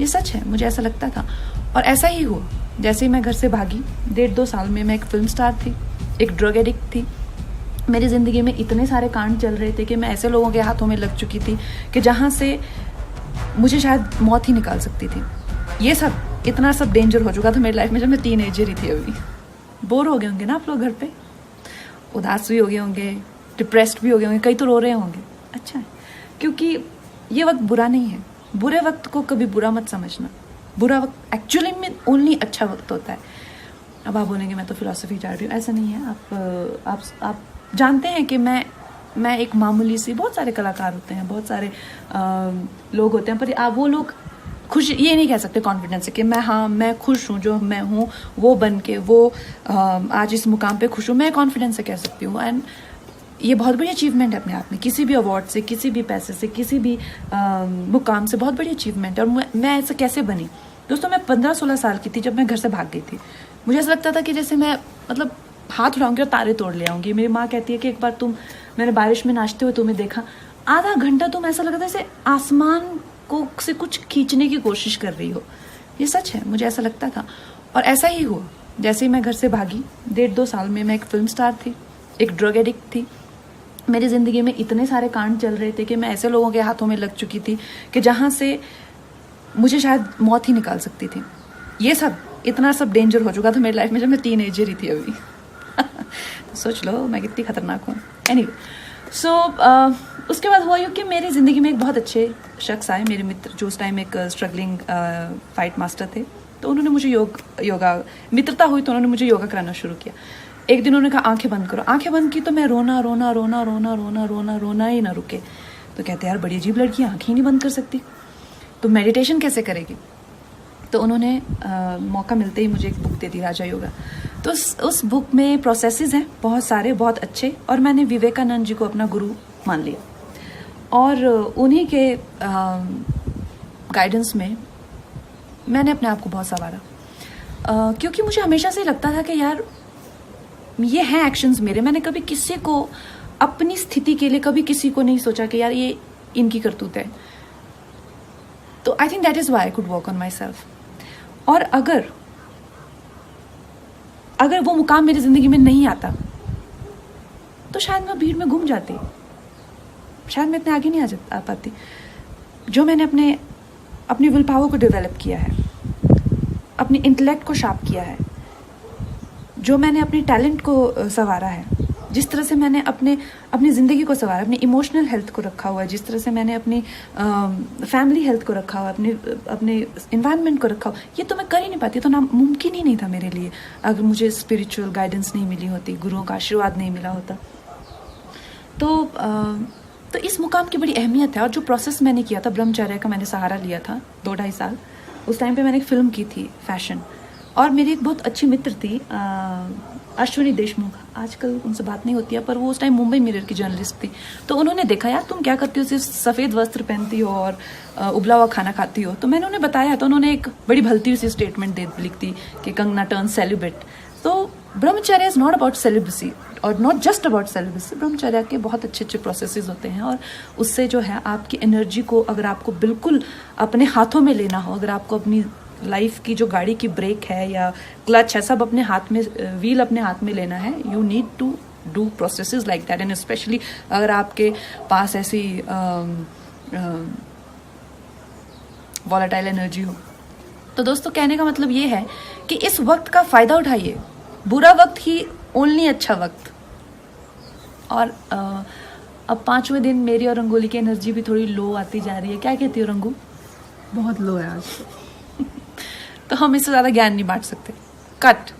ये सच है, मुझे ऐसा लगता था और ऐसा ही हुआ। जैसे ही मैं घर से भागी, 1.5-2 साल में मैं एक फिल्म स्टार थी, एक ड्रग एडिक्ट थी। मेरी ज़िंदगी में इतने सारे कांड चल रहे थे कि मैं ऐसे लोगों के हाथों में लग चुकी थी कि जहाँ से मुझे शायद मौत ही निकाल सकती थी। ये सब इतना सब डेंजर हो चुका था मेरी लाइफ में जब मैं टीनेजर ही थी। अभी बोर हो गए होंगे ना आप लोग घर पे, उदास भी हो गए होंगे, डिप्रेस्ड भी हो गए होंगे, कई तो रो रहे होंगे। अच्छा है, क्योंकि ये वक्त बुरा नहीं है। बुरे वक्त को कभी बुरा मत समझना। बुरा वक्त एक्चुअली में ओनली अच्छा वक्त होता है। अब आप बोलेंगे मैं तो फिलॉसफी चाह रही हूँ, ऐसा नहीं है। आप जानते हैं कि मैं एक मामूली सी, बहुत सारे कलाकार होते हैं, बहुत सारे लोग होते हैं, पर आप वो लोग खुश ये नहीं कह सकते कॉन्फिडेंस से कि मैं खुश हूँ, जो मैं हूँ वो बन के वो आज इस मुकाम पे खुश हूँ। मैं कॉन्फिडेंस से कह सकती हूँ। एंड ये बहुत बड़ी अचीवमेंट है अपने आप में, किसी भी अवार्ड से, किसी भी पैसे से, किसी भी मुकाम से बहुत बड़ी अचीवमेंट है। और मैं ऐसा कैसे बनी दोस्तों? मैं 15-16 साल की थी जब मैं घर से भाग गई थी। मुझे ऐसा लगता था कि जैसे मैं मतलब हाथ उठाऊंगी और तारे तोड़ ले आऊंगी। मेरी माँ कहती है कि एक बार मैंने बारिश में नाचते हुए तुम्हें देखा, आधा घंटा तुम ऐसा लगा था जैसे आसमान को से कुछ खींचने की कोशिश कर रही हो। ये सच है, मुझे ऐसा लगता था और ऐसा ही हुआ। जैसे ही मैं घर से भागी, 1.5-2 साल में मैं एक फिल्म स्टार थी, एक ड्रग एडिक्ट थी। मेरी ज़िंदगी में इतने सारे कांड चल रहे थे कि मैं ऐसे लोगों के हाथों में लग चुकी थी कि जहाँ से मुझे शायद मौत ही निकाल सकती थी। ये सब इतना सब डेंजर हो चुका था मेरी लाइफ में जब मैं टीनेजर ही थी अभी। तो सोच लो मैं कितनी खतरनाक हूँ। एनीवे, सो उसके बाद हुआ यूँ कि मेरी ज़िंदगी में एक बहुत अच्छे शख्स आए, मेरे मित्र, जो उस टाइम एक स्ट्रगलिंग फाइट मास्टर थे। तो उन्होंने मुझे योगा मित्रता हुई तो उन्होंने मुझे योगा कराना शुरू किया। एक दिन उन्होंने कहा आंखें बंद करो। आंखें बंद की तो मैं रोना ही ना रुके। तो कहते यार बड़ी अजीब लड़की, आंखें ही नहीं बंद कर सकती, तो मेडिटेशन कैसे करेगी? तो उन्होंने मौका मिलते ही मुझे एक बुक दे दी, राजा योगा। तो उस बुक में प्रोसेसेस हैं बहुत सारे, बहुत अच्छे, और मैंने विवेकानंद जी को अपना गुरु मान लिया और उन्हीं के गाइडेंस में मैंने अपने आप को बहुत संवारा। क्योंकि मुझे हमेशा से लगता था कि यार ये हैं एक्शंस मेरे। मैंने कभी किसी को अपनी स्थिति के लिए कभी किसी को नहीं सोचा कि यार ये इनकी करतूत है। तो I think that is why I could work on myself. और अगर वो मुकाम मेरी जिंदगी में नहीं आता तो शायद मैं भीड़ में घूम जाती, शायद मैं इतने आगे नहीं आ पाती। जो मैंने अपनी विल पावर को डेवलप किया है, अपनी इंटेलेक्ट को शार्प किया है, जो मैंने अपने टैलेंट को संवारा है, जिस तरह से मैंने अपनी ज़िंदगी को संवारा, अपनी इमोशनल हेल्थ को रखा हुआ है, जिस तरह से मैंने अपनी फैमिली हेल्थ को रखा हुआ, अपने इन्वायरमेंट को रखा हुआ, ये तो मैं कर ही नहीं पाती। तो ना मुमकिन ही नहीं था मेरे लिए अगर मुझे स्पिरिचुअल गाइडेंस नहीं मिली होती, गुरुओं का आशीर्वाद नहीं मिला होता। तो इस मुकाम की बड़ी अहमियत है। और जो प्रोसेस मैंने किया था, ब्रह्मचर्य का मैंने सहारा लिया था 2-2.5 साल। उस टाइम पे मैंने एक फिल्म की थी फैशन, और मेरी एक बहुत अच्छी मित्र थी अश्विनी देशमुख, आजकल उनसे बात नहीं होती है, पर वो उस टाइम मुंबई मिरर की जर्नलिस्ट थी। तो उन्होंने देखा यार तुम क्या करती हो, सिर्फ सफ़ेद वस्त्र पहनती हो और उबला हुआ खाना खाती हो। तो मैंने उन्हें बताया, तो उन्होंने एक बड़ी भलती सी स्टेटमेंट लिख दी कि कंगना टर्न सेलिब्रेट। तो ब्रह्मचर्य इज़ नॉट अबाउट सेलिब्रेसी और नॉट जस्ट अबाउट सेलिब्रेसी। ब्रह्मचर्य के बहुत अच्छे प्रोसेसेस होते हैं, और उससे जो है आपकी एनर्जी को अगर आपको बिल्कुल अपने हाथों में लेना हो, अगर आपको अपनी लाइफ की जो गाड़ी की ब्रेक है या क्लच है, सब अपने हाथ में, व्हील अपने हाथ में लेना है, you need to do processes like that. And specially अगर आपके पास ऐसी वॉलेटाइल एनर्जी हो। तो दोस्तों कहने का मतलब ये है कि इस वक्त का फ़ायदा उठाइए, बुरा वक्त ही ओनली अच्छा वक्त। और अब 5वें दिन मेरी और रंगोली की एनर्जी भी थोड़ी लो आती जा रही है। क्या कहती हो रंगू? बहुत लो है आज। तो हम इससे ज़्यादा ज्ञान नहीं बांट सकते। कट।